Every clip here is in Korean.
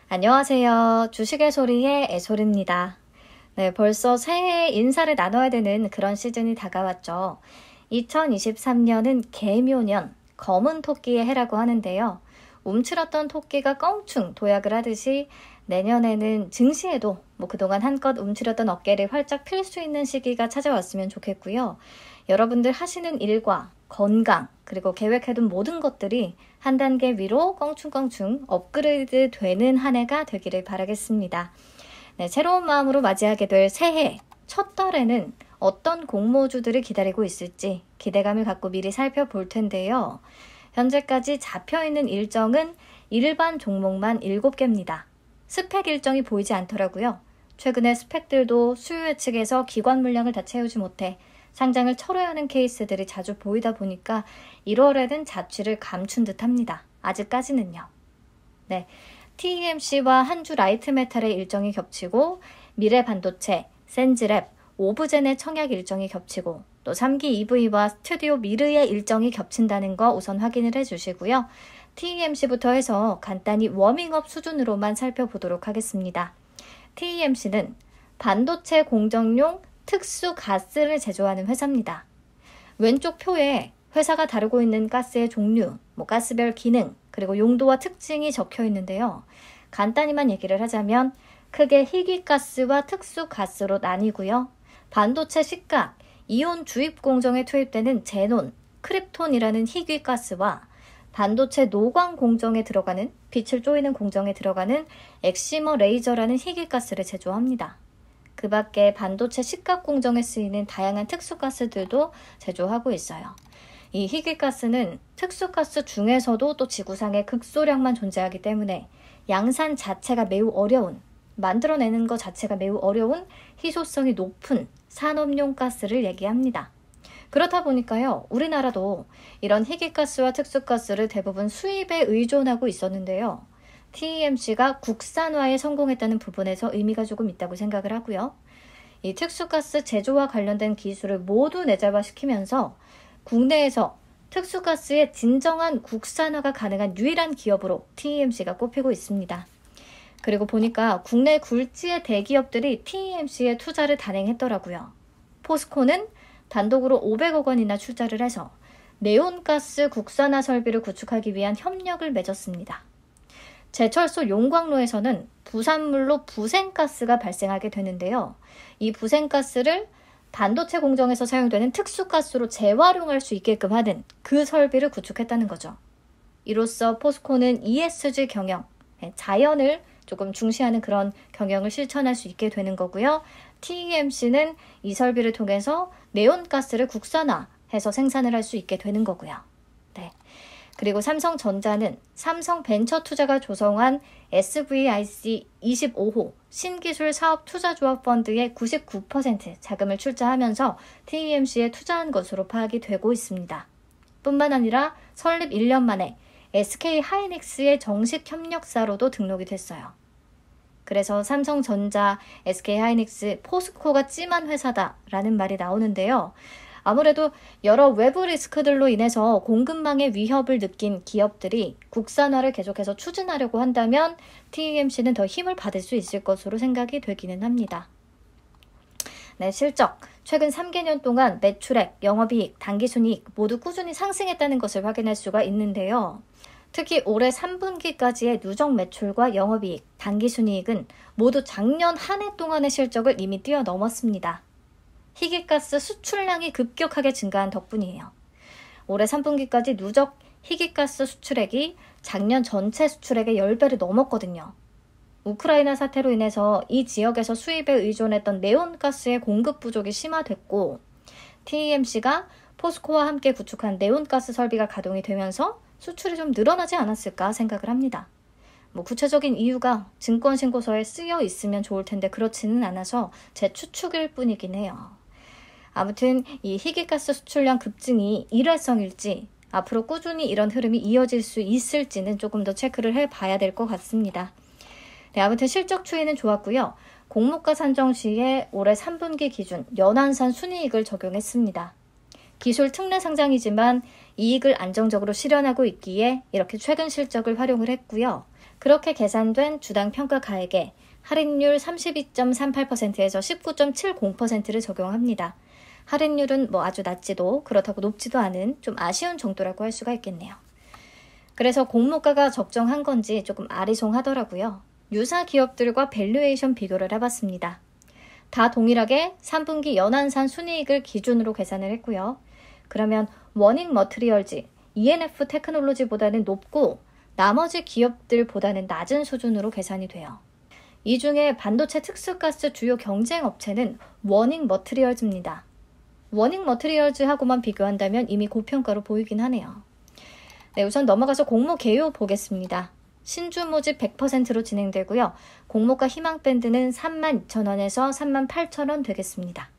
안녕하세요. 주식의 소리의 애솔입니다. 네, 벌써 새해 인사를 나눠야 되는 그런 시즌이 다가왔죠. 2023년은 개묘년, 검은 토끼의 해라고 하는데요. 움츠렸던 토끼가 껑충 도약을 하듯이 내년에는 증시에도 그동안 한껏 움츠렸던 어깨를 활짝 펼 수 있는 시기가 찾아왔으면 좋겠고요. 여러분들 하시는 일과 건강, 그리고 계획해둔 모든 것들이 한 단계 위로 껑충껑충 업그레이드 되는 한 해가 되기를 바라겠습니다. 네, 새로운 마음으로 맞이하게 될 새해 첫 달에는 어떤 공모주들이 기다리고 있을지 기대감을 갖고 미리 살펴볼 텐데요. 현재까지 잡혀있는 일정은 일반 종목만 7개입니다. 스펙 일정이 보이지 않더라고요. 최근에 스펙들도 수요 측에서 기관 물량을 다 채우지 못해 상장을 철회하는 하는 케이스들이 자주 보이다 보니까 1월에는 자취를 감춘 듯 합니다. 아직까지는요. 네, TEMC와 한주 라이트 메탈의 일정이 겹치고 미래 반도체, 센즈랩, 오브젠의 청약 일정이 겹치고 또 3기 EV와 스튜디오 미르의 일정이 겹친다는 거 우선 확인을 해주시고요. TEMC부터 해서 간단히 워밍업 수준으로만 살펴보도록 하겠습니다. TEMC는 반도체 공정용 특수 가스를 제조하는 회사입니다. 왼쪽 표에 회사가 다루고 있는 가스의 종류, 가스별 기능, 그리고 용도와 특징이 적혀 있는데요. 간단히만 얘기를 하자면 크게 희귀가스와 특수가스로 나뉘고요. 반도체 식각, 이온 주입 공정에 투입되는 제논, 크립톤이라는 희귀가스와 반도체 노광 공정에 들어가는 빛을 쪼이는 공정에 들어가는 엑시머 레이저라는 희귀가스를 제조합니다. 그 밖에 반도체 식각 공정에 쓰이는 다양한 특수가스들도 제조하고 있어요. 이 희귀가스는 특수가스 중에서도 또 지구상에 극소량만 존재하기 때문에 양산 자체가 매우 어려운, 만들어내는 것 자체가 매우 어려운 희소성이 높은 산업용 가스를 얘기합니다. 그렇다 보니까요, 우리나라도 이런 희귀가스와 특수가스를 대부분 수입에 의존하고 있었는데요. TEMC가 국산화에 성공했다는 부분에서 의미가 조금 있다고 생각을 하고요. 이 특수가스 제조와 관련된 기술을 모두 내재화시키면서 국내에서 특수가스의 진정한 국산화가 가능한 유일한 기업으로 TEMC가 꼽히고 있습니다. 그리고 보니까 국내 굴지의 대기업들이 TEMC에 투자를 단행했더라고요. 포스코는 단독으로 500억 원이나 투자를 해서 네온가스 국산화 설비를 구축하기 위한 협력을 맺었습니다. 제철소 용광로에서는 부산물로 부생가스가 발생하게 되는데요. 이 부생가스를 반도체 공정에서 사용되는 특수가스로 재활용할 수 있게끔 하는 그 설비를 구축했다는 거죠. 이로써 포스코는 ESG 경영, 자연을 조금 중시하는 그런 경영을 실천할 수 있게 되는 거고요. TEMC는 이 설비를 통해서 네온가스를 국산화해서 생산을 할 수 있게 되는 거고요. 네. 그리고 삼성전자는 삼성벤처투자가 조성한 SVIC 25호 신기술 사업 투자조합 펀드의 99% 자금을 출자하면서 TEMC에 투자한 것으로 파악이 되고 있습니다. 뿐만 아니라 설립 1년 만에 SK하이닉스의 정식 협력사로도 등록이 됐어요. 그래서 삼성전자, SK하이닉스, 포스코가 찜한 회사다라는 말이 나오는데요. 아무래도 여러 외부 리스크들로 인해서 공급망의 위협을 느낀 기업들이 국산화를 계속해서 추진하려고 한다면 TEMC는 더 힘을 받을 수 있을 것으로 생각이 되기는 합니다. 네, 실적. 최근 3개년 동안 매출액, 영업이익, 당기순이익 모두 꾸준히 상승했다는 것을 확인할 수가 있는데요. 특히 올해 3분기까지의 누적 매출과 영업이익, 당기순이익은 모두 작년 한 해 동안의 실적을 이미 뛰어넘었습니다. 희귀가스 수출량이 급격하게 증가한 덕분이에요. 올해 3분기까지 누적 희귀가스 수출액이 작년 전체 수출액의 10배를 넘었거든요. 우크라이나 사태로 인해서 이 지역에서 수입에 의존했던 네온가스의 공급 부족이 심화됐고 TEMC가 포스코와 함께 구축한 네온가스 설비가 가동이 되면서 수출이 좀 늘어나지 않았을까 생각을 합니다. 구체적인 이유가 증권신고서에 쓰여 있으면 좋을 텐데 그렇지는 않아서 제 추측일 뿐이긴 해요. 아무튼 이 희귀가스 수출량 급증이 일회성일지 앞으로 꾸준히 이런 흐름이 이어질 수 있을지는 조금 더 체크를 해봐야 될 것 같습니다. 네, 아무튼 실적 추이는 좋았고요. 공모가 산정 시에 올해 3분기 기준 연환산 순이익을 적용했습니다. 기술 특례 상장이지만 이익을 안정적으로 실현하고 있기에 이렇게 최근 실적을 활용을 했고요. 그렇게 계산된 주당 평가 가액에 할인율 32.38%에서 19.70%를 적용합니다. 할인율은 아주 낮지도 그렇다고 높지도 않은 좀 아쉬운 정도라고 할 수가 있겠네요. 그래서 공모가가 적정한 건지 조금 아리송하더라고요. 유사 기업들과 밸류에이션 비교를 해봤습니다. 다 동일하게 3분기 연한산 순이익을 기준으로 계산을 했고요. 그러면 워닝 머트리얼즈, ENF 테크놀로지보다는 높고 나머지 기업들보다는 낮은 수준으로 계산이 돼요. 이 중에 반도체 특수가스 주요 경쟁 업체는 워닝 머트리얼즈입니다. 워닝 머트리얼즈하고만 비교한다면 이미 고평가로 보이긴 하네요. 네, 우선 넘어가서 공모 개요 보겠습니다. 신주 모집 100%로 진행되고요. 공모가 희망 밴드는 32,000원에서 38,000원 되겠습니다.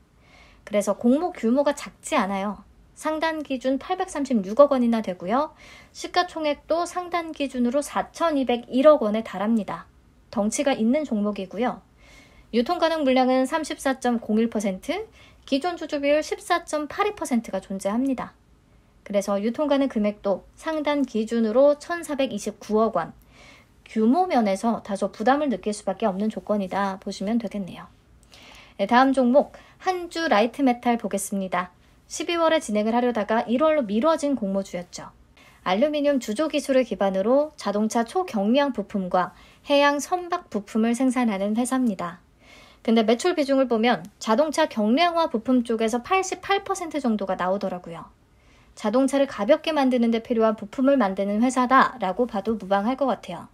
그래서 공모 규모가 작지 않아요. 상단 기준 836억 원이나 되고요. 시가총액도 상단 기준으로 4,201억 원에 달합니다. 덩치가 있는 종목이고요. 유통 가능 물량은 34.01%, 기존 주주 비율 14.82%가 존재합니다. 그래서 유통 가능 금액도 상단 기준으로 1,429억 원, 규모 면에서 다소 부담을 느낄 수밖에 없는 조건이다 보시면 되겠네요. 네, 다음 종목 한주 라이트 메탈 보겠습니다. 12월에 진행을 하려다가 1월로 미뤄진 공모주였죠. 알루미늄 주조 기술을 기반으로 자동차 초경량 부품과 해양 선박 부품을 생산하는 회사입니다. 근데 매출 비중을 보면 자동차 경량화 부품 쪽에서 88% 정도가 나오더라고요. 자동차를 가볍게 만드는 데 필요한 부품을 만드는 회사다라고 봐도 무방할 것 같아요.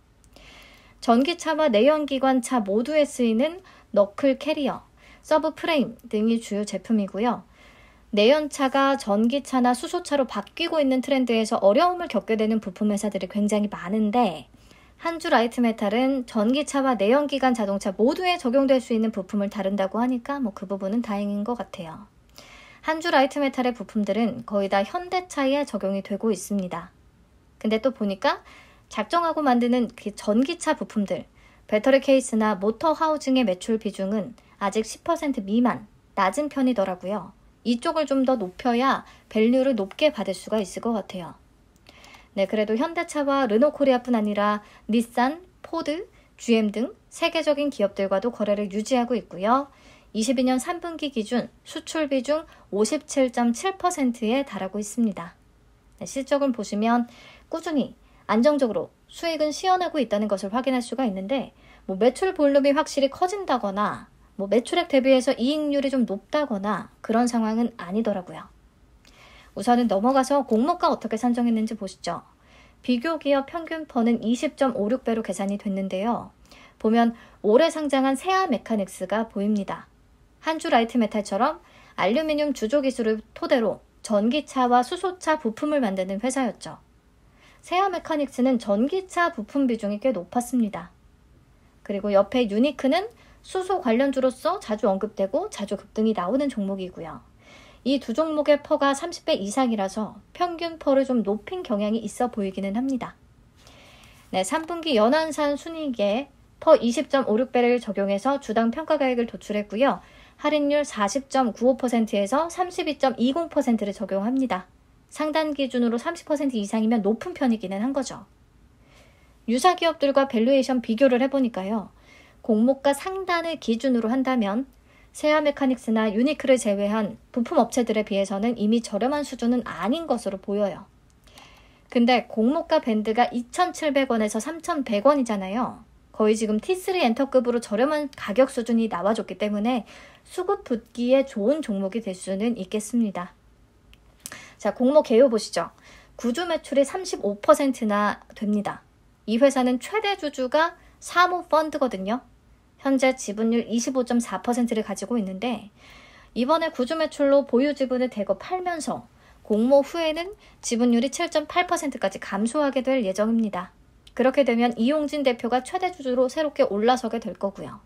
전기차와 내연기관차 모두에 쓰이는 너클 캐리어, 서브 프레임 등이 주요 제품이고요. 내연차가 전기차나 수소차로 바뀌고 있는 트렌드에서 어려움을 겪게 되는 부품 회사들이 굉장히 많은데 한주 라이트 메탈은 전기차와 내연기관 자동차 모두에 적용될 수 있는 부품을 다룬다고 하니까 그 부분은 다행인 것 같아요. 한주 라이트 메탈의 부품들은 거의 다 현대차에 적용이 되고 있습니다. 근데 또 보니까 작정하고 만드는 그 전기차 부품들, 배터리 케이스나 모터 하우징의 매출 비중은 아직 10% 미만, 낮은 편이더라고요. 이쪽을 좀 더 높여야 밸류를 높게 받을 수가 있을 것 같아요. 네, 그래도 현대차와 르노코리아뿐 아니라 닛산, 포드, GM 등 세계적인 기업들과도 거래를 유지하고 있고요. 22년 3분기 기준 수출 비중 57.7%에 달하고 있습니다. 네, 실적을 보시면 꾸준히 안정적으로 수익은 시현하고 있다는 것을 확인할 수가 있는데 매출 볼륨이 확실히 커진다거나 매출액 대비해서 이익률이 좀 높다거나 그런 상황은 아니더라고요. 우선은 넘어가서 공모가 어떻게 산정했는지 보시죠. 비교 기업 평균 퍼는 20.56배로 계산이 됐는데요. 보면 올해 상장한 세아 메카닉스가 보입니다. 한주 라이트 메탈처럼 알루미늄 주조 기술을 토대로 전기차와 수소차 부품을 만드는 회사였죠. 세아 메카닉스는 전기차 부품 비중이 꽤 높았습니다. 그리고 옆에 유니크는 수소 관련주로서 자주 언급되고 자주 급등이 나오는 종목이고요. 이 두 종목의 퍼가 30배 이상이라서 평균 퍼를 좀 높인 경향이 있어 보이기는 합니다. 네, 3분기 연한산 순이익에 퍼 20.56배를 적용해서 주당 평가가액을 도출했고요. 할인율 40.95%에서 32.20%를 적용합니다. 상단 기준으로 30% 이상이면 높은 편이기는 한 거죠. 유사 기업들과 밸류에이션 비교를 해보니까요. 공모가 상단을 기준으로 한다면 세아 메카닉스나 유니크를 제외한 부품 업체들에 비해서는 이미 저렴한 수준은 아닌 것으로 보여요. 근데 공모가 밴드가 2,700원에서 3,100원이잖아요. 거의 지금 T3 엔터급으로 저렴한 가격 수준이 나와줬기 때문에 수급 붙기에 좋은 종목이 될 수는 있겠습니다. 자, 공모 개요 보시죠. 구주 매출이 35%나 됩니다. 이 회사는 최대 주주가 사모펀드거든요. 현재 지분율 25.4%를 가지고 있는데 이번에 구주 매출로 보유 지분을 대거 팔면서 공모 후에는 지분율이 7.8%까지 감소하게 될 예정입니다. 그렇게 되면 이용진 대표가 최대 주주로 새롭게 올라서게 될 거고요.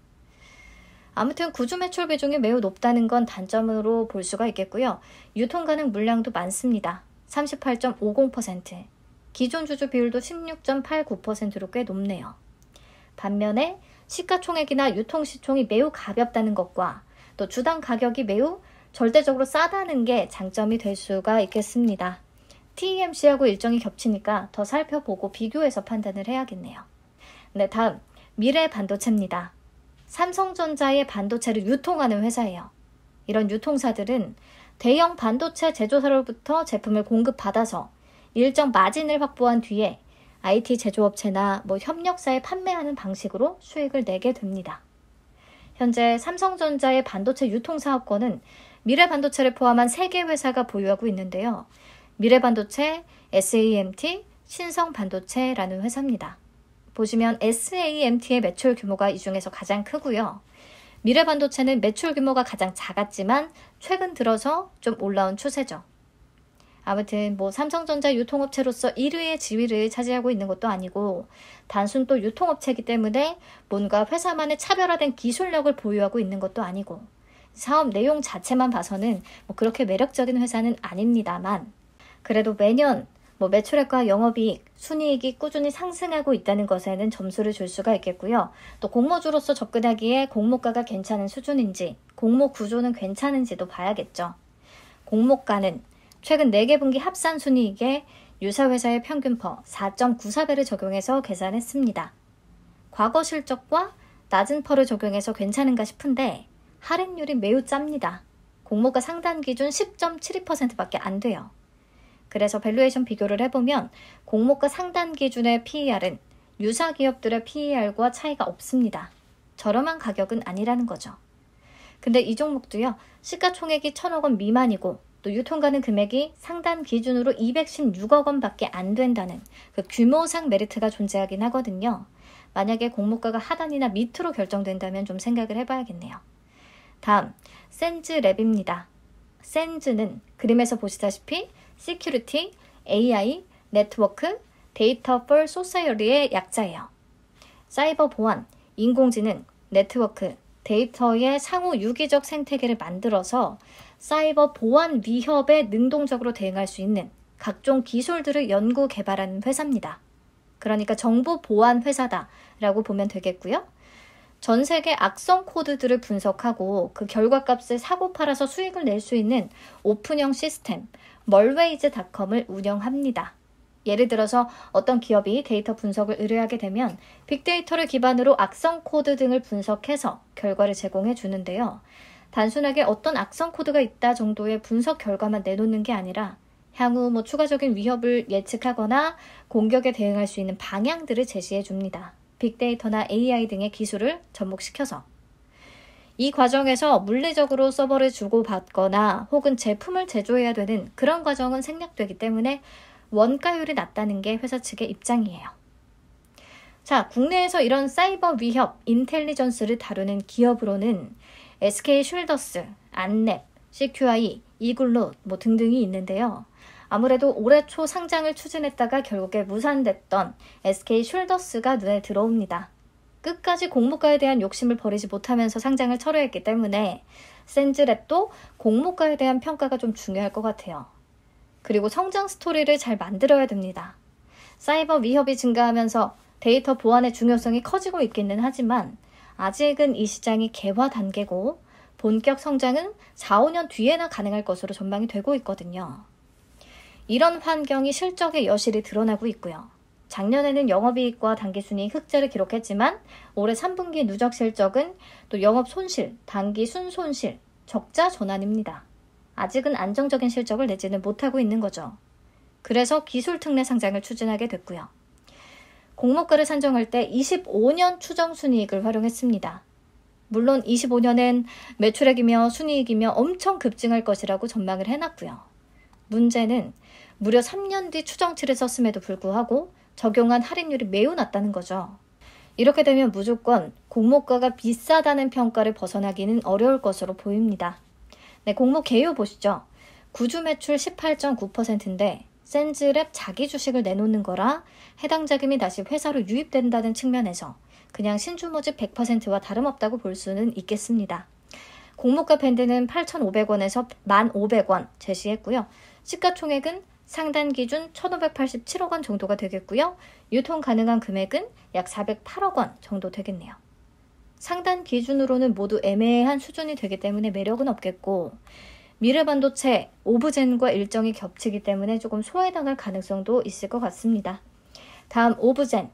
아무튼 구주 매출 비중이 매우 높다는 건 단점으로 볼 수가 있겠고요. 유통 가능 물량도 많습니다. 38.50%, 기존 주주 비율도 16.89%로 꽤 높네요. 반면에 시가총액이나 유통시총이 매우 가볍다는 것과 또 주당 가격이 매우 절대적으로 싸다는 게 장점이 될 수가 있겠습니다. TEMC하고 일정이 겹치니까 더 살펴보고 비교해서 판단을 해야겠네요. 네, 다음 미래반도체입니다. 삼성전자의 반도체를 유통하는 회사예요. 이런 유통사들은 대형 반도체 제조사로부터 제품을 공급받아서 일정 마진을 확보한 뒤에 IT 제조업체나 협력사에 판매하는 방식으로 수익을 내게 됩니다. 현재 삼성전자의 반도체 유통사업권은 미래반도체를 포함한 3개 회사가 보유하고 있는데요. 미래반도체, SAMT, 신성반도체라는 회사입니다. 보시면 SAMT의 매출 규모가 이 중에서 가장 크고요. 미래반도체는 매출 규모가 가장 작았지만 최근 들어서 좀 올라온 추세죠. 아무튼 삼성전자 유통업체로서 1위의 지위를 차지하고 있는 것도 아니고 단순 또 유통업체이기 때문에 뭔가 회사만의 차별화된 기술력을 보유하고 있는 것도 아니고 사업 내용 자체만 봐서는 그렇게 매력적인 회사는 아닙니다만 그래도 매년 매출액과 영업이익, 순이익이 꾸준히 상승하고 있다는 것에는 점수를 줄 수가 있겠고요. 또 공모주로서 접근하기에 공모가가 괜찮은 수준인지 공모 구조는 괜찮은지도 봐야겠죠. 공모가는 최근 4개 분기 합산 순이익에 유사회사의 평균% 4.94배를 적용해서 계산했습니다. 과거 실적과 낮은 펄을 적용해서 괜찮은가 싶은데 할인율이 매우 짭니다. 공모가 상단 기준 10.72%밖에 안 돼요. 그래서 밸류에이션 비교를 해보면 공모가 상단 기준의 PER은 유사 기업들의 PER과 차이가 없습니다. 저렴한 가격은 아니라는 거죠. 근데 이 종목도요. 시가총액이 1,000억 원 미만이고 또 유통가는 금액이 상단 기준으로 216억 원밖에 안 된다는 그 규모상 메리트가 존재하긴 하거든요. 만약에 공모가가 하단이나 밑으로 결정된다면 좀 생각을 해봐야겠네요. 다음, 센즈랩입니다. 센즈는 그림에서 보시다시피 시큐리티, AI, 네트워크, 데이터 for society의 약자예요. 사이버 보안, 인공지능, 네트워크, 데이터의 상호 유기적 생태계를 만들어서 사이버 보안 위협에 능동적으로 대응할 수 있는 각종 기술들을 연구 개발하는 회사입니다. 그러니까 정보 보안 회사다라고 보면 되겠고요. 전 세계 악성 코드들을 분석하고 그 결과값을 사고 팔아서 수익을 낼 수 있는 오픈형 시스템 멀웨이즈닷컴을 운영합니다. 예를 들어서 어떤 기업이 데이터 분석을 의뢰하게 되면 빅데이터를 기반으로 악성 코드 등을 분석해서 결과를 제공해 주는데요. 단순하게 어떤 악성 코드가 있다 정도의 분석 결과만 내놓는 게 아니라 향후 추가적인 위협을 예측하거나 공격에 대응할 수 있는 방향들을 제시해 줍니다. 빅데이터나 AI 등의 기술을 접목시켜서. 이 과정에서 물리적으로 서버를 주고받거나 혹은 제품을 제조해야 되는 그런 과정은 생략되기 때문에 원가율이 낮다는 게 회사 측의 입장이에요. 자, 국내에서 이런 사이버 위협, 인텔리전스를 다루는 기업으로는 SK 쉴더스, 안랩, CQI, 이글롯 등등이 있는데요. 아무래도 올해 초 상장을 추진했다가 결국에 무산됐던 SK 쉴더스가 눈에 들어옵니다. 끝까지 공모가에 대한 욕심을 버리지 못하면서 상장을 철회했기 때문에 센즈랩도 공모가에 대한 평가가 좀 중요할 것 같아요. 그리고 성장 스토리를 잘 만들어야 됩니다. 사이버 위협이 증가하면서 데이터 보안의 중요성이 커지고 있기는 하지만 아직은 이 시장이 개화 단계고 본격 성장은 4, 5년 뒤에나 가능할 것으로 전망이 되고 있거든요. 이런 환경이 실적의 여실히 드러나고 있고요. 작년에는 영업이익과 당기순이익 흑자를 기록했지만 올해 3분기 누적 실적은 또 영업 손실, 당기 순손실, 적자 전환입니다. 아직은 안정적인 실적을 내지는 못하고 있는 거죠. 그래서 기술 특례 상장을 추진하게 됐고요. 공모가를 산정할 때 25년 추정 순이익을 활용했습니다. 물론 25년엔 매출액이며 순이익이며 엄청 급증할 것이라고 전망을 해놨고요. 문제는 무려 3년 뒤 추정치를 썼음에도 불구하고 적용한 할인율이 매우 낮다는 거죠. 이렇게 되면 무조건 공모가가 비싸다는 평가를 벗어나기는 어려울 것으로 보입니다. 네, 공모 개요 보시죠. 구주 매출 18.9%인데 센즈랩 자기 주식을 내놓는 거라 해당 자금이 다시 회사로 유입된다는 측면에서 그냥 신주 모집 100%와 다름없다고 볼 수는 있겠습니다. 공모가 밴드는 8,500원에서 1,500원 제시했고요. 시가총액은 상단 기준 1,587억 원 정도가 되겠고요. 유통 가능한 금액은 약 408억 원 정도 되겠네요. 상단 기준으로는 모두 애매한 수준이 되기 때문에 매력은 없겠고 미래반도체, 오브젠과 일정이 겹치기 때문에 조금 소외당할 가능성도 있을 것 같습니다. 다음 오브젠.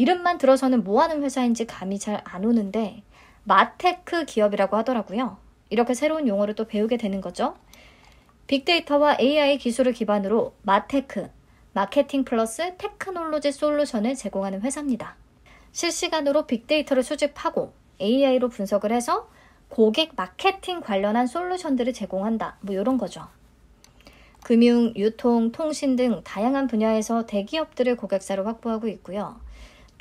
이름만 들어서는 뭐 하는 회사인지 감이 잘 안 오는데 마테크 기업이라고 하더라고요. 이렇게 새로운 용어를 또 배우게 되는 거죠. 빅데이터와 AI 기술을 기반으로 마테크, 마케팅 플러스 테크놀로지 솔루션을 제공하는 회사입니다. 실시간으로 빅데이터를 수집하고 AI로 분석을 해서 고객 마케팅 관련한 솔루션들을 제공한다. 뭐 이런 거죠. 금융, 유통, 통신 등 다양한 분야에서 대기업들을 고객사로 확보하고 있고요.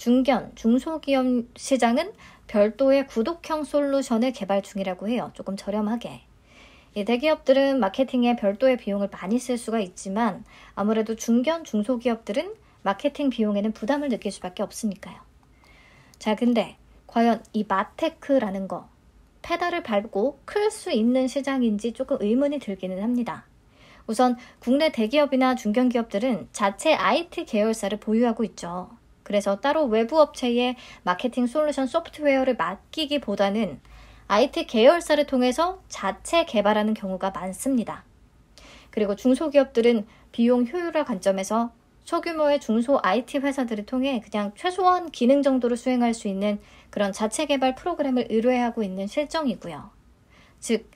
중견, 중소기업 시장은 별도의 구독형 솔루션을 개발 중이라고 해요. 조금 저렴하게. 이 대기업들은 마케팅에 별도의 비용을 많이 쓸 수가 있지만 아무래도 중견, 중소기업들은 마케팅 비용에는 부담을 느낄 수밖에 없으니까요. 자, 근데 과연 이 마테크라는 거 페달을 밟고 클 수 있는 시장인지 조금 의문이 들기는 합니다. 우선 국내 대기업이나 중견기업들은 자체 IT 계열사를 보유하고 있죠. 그래서 따로 외부 업체에 마케팅 솔루션 소프트웨어를 맡기기보다는 IT 계열사를 통해서 자체 개발하는 경우가 많습니다. 그리고 중소기업들은 비용 효율화 관점에서 소규모의 중소 IT 회사들을 통해 그냥 최소한 기능 정도를 수행할 수 있는 그런 자체 개발 프로그램을 의뢰하고 있는 실정이고요. 즉,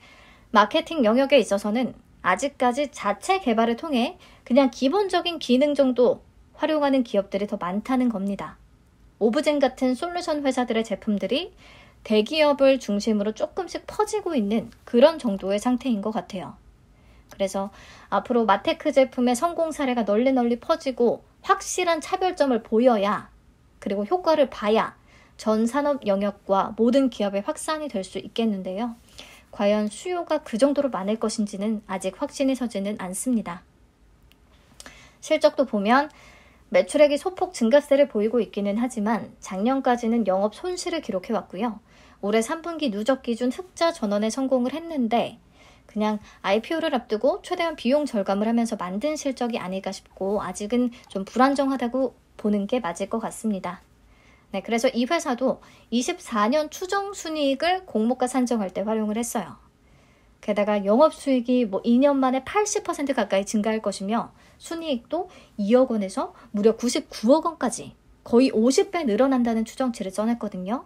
마케팅 영역에 있어서는 아직까지 자체 개발을 통해 그냥 기본적인 기능 정도 활용하는 기업들이 더 많다는 겁니다. 오브젠 같은 솔루션 회사들의 제품들이 대기업을 중심으로 조금씩 퍼지고 있는 그런 정도의 상태인 것 같아요. 그래서 앞으로 마테크 제품의 성공 사례가 널리 퍼지고 확실한 차별점을 보여야, 그리고 효과를 봐야 전 산업 영역과 모든 기업의 확산이 될 수 있겠는데요. 과연 수요가 그 정도로 많을 것인지는 아직 확신이 서지는 않습니다. 실적도 보면 매출액이 소폭 증가세를 보이고 있기는 하지만 작년까지는 영업 손실을 기록해왔고요. 올해 3분기 누적 기준 흑자 전환에 성공을 했는데 그냥 IPO를 앞두고 최대한 비용 절감을 하면서 만든 실적이 아닐까 싶고 아직은 좀 불안정하다고 보는 게 맞을 것 같습니다. 네, 그래서 이 회사도 24년 추정 순이익을 공모가 산정할 때 활용을 했어요. 게다가 영업수익이 2년 만에 80% 가까이 증가할 것이며 순이익도 2억 원에서 무려 99억 원까지 거의 50배 늘어난다는 추정치를 써냈거든요.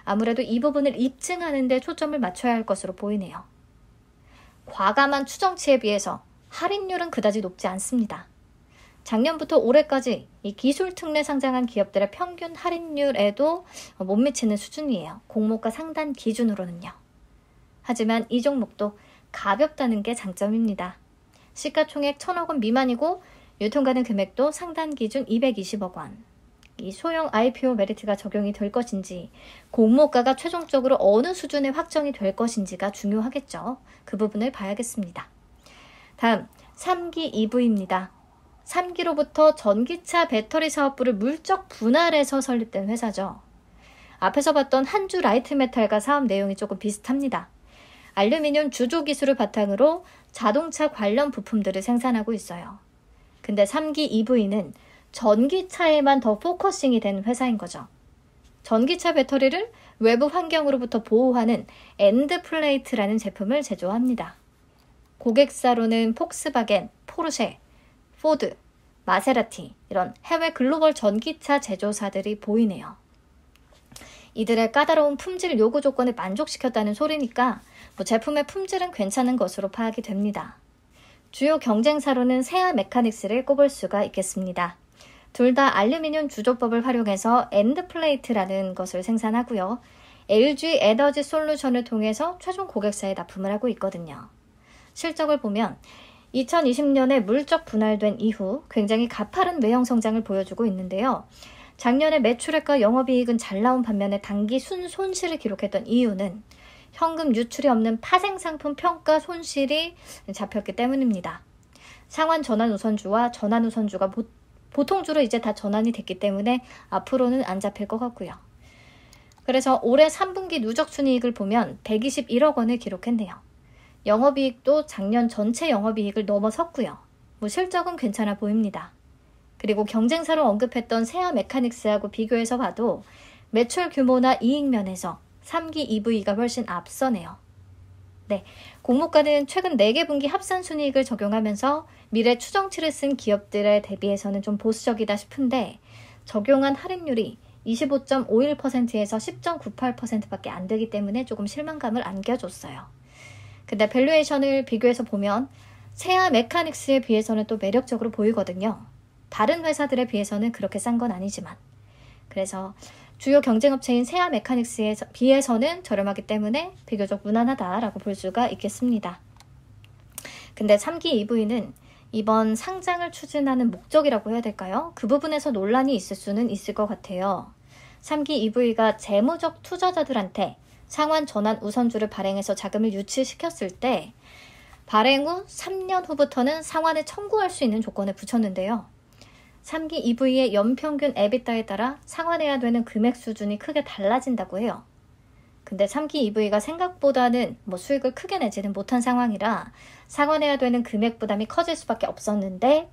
아무래도 이 부분을 입증하는 데 초점을 맞춰야 할 것으로 보이네요. 과감한 추정치에 비해서 할인율은 그다지 높지 않습니다. 작년부터 올해까지 이 기술 특례 상장한 기업들의 평균 할인율에도 못 미치는 수준이에요. 공모가 상단 기준으로는요. 하지만 이 종목도 가볍다는 게 장점입니다. 시가총액 1,000억 원 미만이고 유통가능 금액도 상단 기준 220억 원. 이 소형 IPO 메리트가 적용이 될 것인지 공모가가 최종적으로 어느 수준에 확정이 될 것인지가 중요하겠죠. 그 부분을 봐야겠습니다. 다음 3기 EV입니다. 3기로부터 전기차 배터리 사업부를 물적 분할해서 설립된 회사죠. 앞에서 봤던 한주 라이트메탈과 사업 내용이 조금 비슷합니다. 알루미늄 주조 기술을 바탕으로 자동차 관련 부품들을 생산하고 있어요. 근데 3기 EV는 전기차에만 더 포커싱이 된 회사인 거죠. 전기차 배터리를 외부 환경으로부터 보호하는 엔드플레이트라는 제품을 제조합니다. 고객사로는 폭스바겐, 포르쉐, 포드, 마세라티 이런 해외 글로벌 전기차 제조사들이 보이네요. 이들의 까다로운 품질 요구 조건을 만족시켰다는 소리니까 제품의 품질은 괜찮은 것으로 파악이 됩니다. 주요 경쟁사로는 세아 메카닉스를 꼽을 수가 있겠습니다. 둘 다 알루미늄 주조법을 활용해서 엔드플레이트라는 것을 생산하고요. LG 에너지 솔루션을 통해서 최종 고객사에 납품을 하고 있거든요. 실적을 보면 2020년에 물적 분할된 이후 굉장히 가파른 외형 성장을 보여주고 있는데요. 작년에 매출액과 영업이익은 잘 나온 반면에 단기 순손실을 기록했던 이유는 현금 유출이 없는 파생상품 평가 손실이 잡혔기 때문입니다. 상환 전환 우선주와 전환 우선주가 보통주로 이제 다 전환이 됐기 때문에 앞으로는 안 잡힐 것 같고요. 그래서 올해 3분기 누적 순이익을 보면 121억 원을 기록했네요. 영업이익도 작년 전체 영업이익을 넘어섰고요. 실적은 괜찮아 보입니다. 그리고 경쟁사로 언급했던 세아 메카닉스하고 비교해서 봐도 매출 규모나 이익 면에서 3기 EV가 훨씬 앞서네요. 네, 공모가는 최근 4개 분기 합산 순이익을 적용하면서 미래 추정치를 쓴 기업들에 대비해서는 좀 보수적이다 싶은데 적용한 할인율이 25.51%에서 10.98%밖에 안 되기 때문에 조금 실망감을 안겨줬어요. 근데 밸류에이션을 비교해서 보면 세아 메카닉스에 비해서는 또 매력적으로 보이거든요. 다른 회사들에 비해서는 그렇게 싼 건 아니지만. 그래서 주요 경쟁업체인 세아 메카닉스에 비해서는 저렴하기 때문에 비교적 무난하다라고 볼 수가 있겠습니다. 근데 3기 EV는 이번 상장을 추진하는 목적이라고 해야 될까요? 그 부분에서 논란이 있을 수는 있을 것 같아요. 3기 EV가 재무적 투자자들한테 상환 전환 우선주를 발행해서 자금을 유치시켰을 때 발행 후 3년 후부터는 상환을 청구할 수 있는 조건을 붙였는데요. 3기 EV의 연평균 EBITDA에 따라 상환해야 되는 금액 수준이 크게 달라진다고 해요. 근데 3기 EV가 생각보다는 수익을 크게 내지는 못한 상황이라 상환해야 되는 금액 부담이 커질 수밖에 없었는데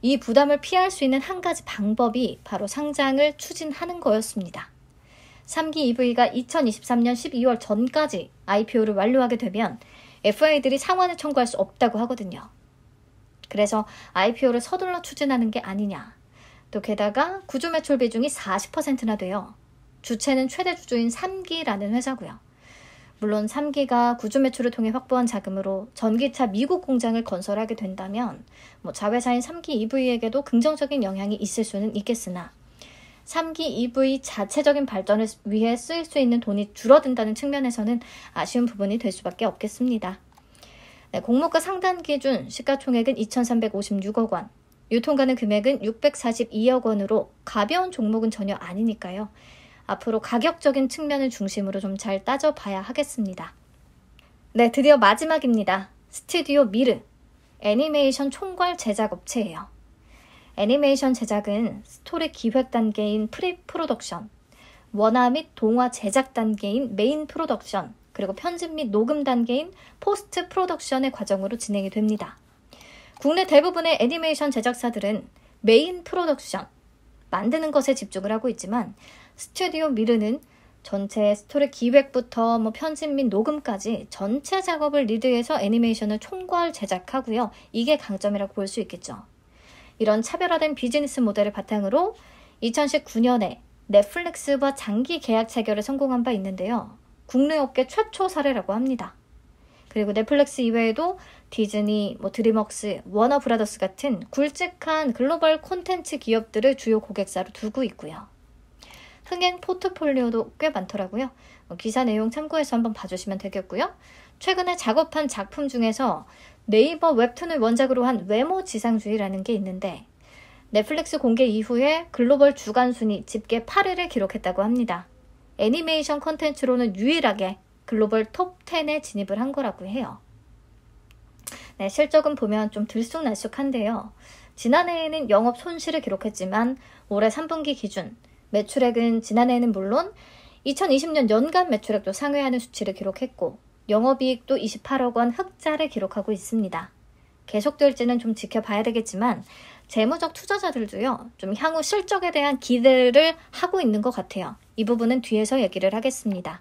이 부담을 피할 수 있는 한 가지 방법이 바로 상장을 추진하는 거였습니다. 3기 EV가 2023년 12월 전까지 IPO를 완료하게 되면 FI들이 상환을 청구할 수 없다고 하거든요. 그래서 IPO를 서둘러 추진하는 게 아니냐. 또 게다가 구주 매출 비중이 40%나 돼요. 주체는 최대 주주인 3기라는 회사고요. 물론 3기가 구주 매출을 통해 확보한 자금으로 전기차 미국 공장을 건설하게 된다면 자회사인 3기 EV에게도 긍정적인 영향이 있을 수는 있겠으나 3기 EV 자체적인 발전을 위해 쓰일 수 있는 돈이 줄어든다는 측면에서는 아쉬운 부분이 될 수밖에 없겠습니다. 네, 공모가 상단 기준 시가총액은 2,356억 원, 유통가능 금액은 642억 원으로 가벼운 종목은 전혀 아니니까요. 앞으로 가격적인 측면을 중심으로 좀 잘 따져봐야 하겠습니다. 네, 드디어 마지막입니다. 스튜디오 미르, 애니메이션 총괄 제작 업체예요. 애니메이션 제작은 스토리 기획 단계인 프리-프로덕션, 원화 및 동화 제작 단계인 메인 프로덕션, 그리고 편집 및 녹음 단계인 포스트 프로덕션의 과정으로 진행이 됩니다. 국내 대부분의 애니메이션 제작사들은 메인 프로덕션, 만드는 것에 집중을 하고 있지만 스튜디오 미르는 전체 스토리 기획부터 편집 및 녹음까지 전체 작업을 리드해서 애니메이션을 총괄 제작하고요. 이게 강점이라고 볼 수 있겠죠. 이런 차별화된 비즈니스 모델을 바탕으로 2019년에 넷플릭스와 장기 계약 체결에 성공한 바 있는데요. 국내 업계 최초 사례라고 합니다. 그리고 넷플릭스 이외에도 디즈니, 드림웍스, 워너브라더스 같은 굵직한 글로벌 콘텐츠 기업들을 주요 고객사로 두고 있고요. 흥행 포트폴리오도 꽤 많더라고요. 기사 내용 참고해서 한번 봐주시면 되겠고요. 최근에 작업한 작품 중에서 네이버 웹툰을 원작으로 한 외모지상주의라는 게 있는데 넷플릭스 공개 이후에 글로벌 주간 순위 집계 8위를 기록했다고 합니다. 애니메이션 콘텐츠로는 유일하게 글로벌 톱 10에 진입을 한 거라고 해요. 네, 실적은 보면 좀 들쑥날쑥한데요. 지난해에는 영업 손실을 기록했지만 올해 3분기 기준 매출액은 지난해에는 물론 2020년 연간 매출액도 상회하는 수치를 기록했고 영업이익도 28억 원 흑자를 기록하고 있습니다. 계속될지는 좀 지켜봐야 되겠지만 재무적 투자자들도요. 좀 향후 실적에 대한 기대를 하고 있는 것 같아요. 이 부분은 뒤에서 얘기를 하겠습니다.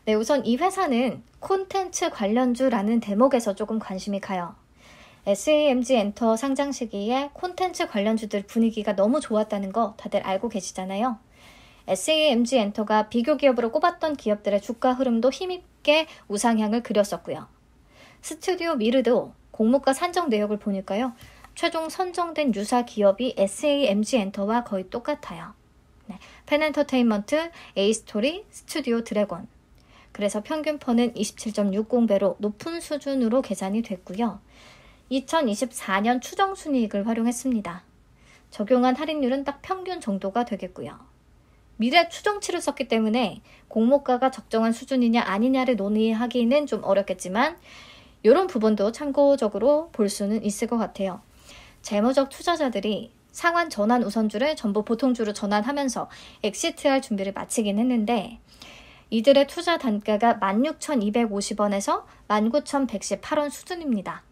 네, 우선 이 회사는 콘텐츠 관련주라는 대목에서 조금 관심이 가요. SAMG 엔터 상장 시기에 콘텐츠 관련주들 분위기가 너무 좋았다는 거 다들 알고 계시잖아요. SAMG 엔터가 비교 기업으로 꼽았던 기업들의 주가 흐름도 힘있게 우상향을 그렸었고요. 스튜디오 미르도 공모가 산정 내역을 보니까요. 최종 선정된 유사 기업이 SAMG 엔터와 거의 똑같아요. 네, 펜엔터테인먼트, A스토리, 스튜디오 드래곤. 그래서 평균 펀은 27.60배로 높은 수준으로 계산이 됐고요. 2024년 추정 순이익을 활용했습니다. 적용한 할인율은 딱 평균 정도가 되겠고요. 미래 추정치를 썼기 때문에 공모가가 적정한 수준이냐 아니냐를 논의하기는 좀 어렵겠지만 이런 부분도 참고적으로 볼 수는 있을 것 같아요. 재무적 투자자들이 상환 전환 우선주를 전부 보통주로 전환하면서 엑시트할 준비를 마치긴 했는데 이들의 투자 단가가 16,250원에서 19,118원 수준입니다.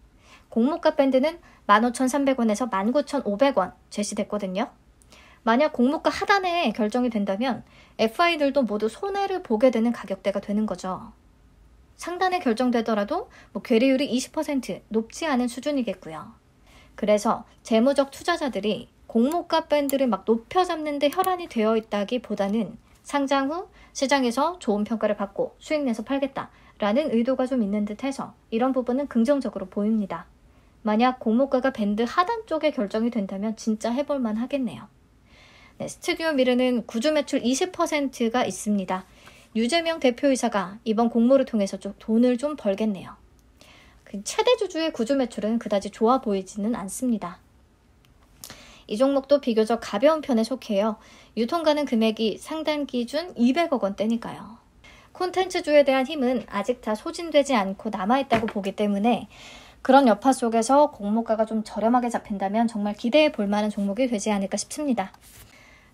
공모가 밴드는 15,300원에서 19,500원 제시됐거든요. 만약 공모가 하단에 결정이 된다면 FI들도 모두 손해를 보게 되는 가격대가 되는 거죠. 상단에 결정되더라도 괴리율이 20% 높지 않은 수준이겠고요. 그래서 재무적 투자자들이 공모가 밴드를 막 높여 잡는데 혈안이 되어 있다기보다는 상장 후 시장에서 좋은 평가를 받고 수익 내서 팔겠다라는 의도가 좀 있는 듯해서 이런 부분은 긍정적으로 보입니다. 만약 공모가가 밴드 하단 쪽에 결정이 된다면 진짜 해볼만 하겠네요. 네, 스튜디오 미르는 구주 매출 20%가 있습니다. 유재명 대표이사가 이번 공모를 통해서 좀 돈을 좀 벌겠네요. 최대 주주의 구주 매출은 그다지 좋아 보이지는 않습니다. 이 종목도 비교적 가벼운 편에 속해요. 유통가는 금액이 상단 기준 200억 원대니까요. 콘텐츠주에 대한 힘은 아직 다 소진되지 않고 남아있다고 보기 때문에 그런 여파 속에서 공모가가 좀 저렴하게 잡힌다면 정말 기대해 볼 만한 종목이 되지 않을까 싶습니다.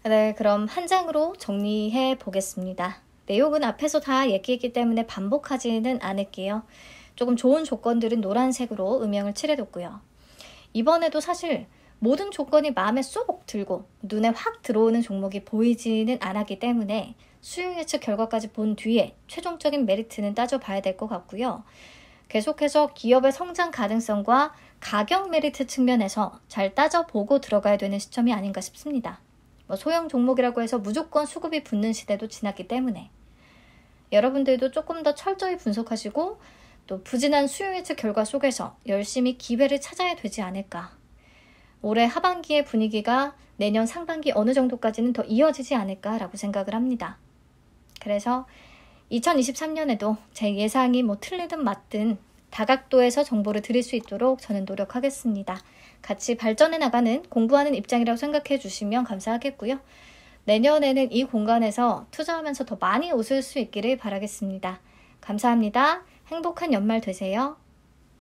네, 그럼 한 장으로 정리해 보겠습니다. 내용은 앞에서 다 얘기했기 때문에 반복하지는 않을게요. 조금 좋은 조건들은 노란색으로 음영을 칠해뒀고요. 이번에도 사실 모든 조건이 마음에 쏙 들고 눈에 확 들어오는 종목이 보이지는 않았기 때문에 수요 예측 결과까지 본 뒤에 최종적인 메리트는 따져봐야 될 것 같고요. 계속해서 기업의 성장 가능성과 가격 메리트 측면에서 잘 따져보고 들어가야 되는 시점이 아닌가 싶습니다. 소형 종목이라고 해서 무조건 수급이 붙는 시대도 지났기 때문에 여러분들도 조금 더 철저히 분석하시고 또 부진한 수요 예측 결과 속에서 열심히 기회를 찾아야 되지 않을까. 올해 하반기의 분위기가 내년 상반기 어느 정도까지는 더 이어지지 않을까라고 생각을 합니다. 그래서 2023년에도 제 예상이 틀리든 맞든 다각도에서 정보를 드릴 수 있도록 저는 노력하겠습니다. 같이 발전해 나가는 공부하는 입장이라고 생각해 주시면 감사하겠고요. 내년에는 이 공간에서 투자하면서 더 많이 웃을 수 있기를 바라겠습니다. 감사합니다. 행복한 연말 되세요.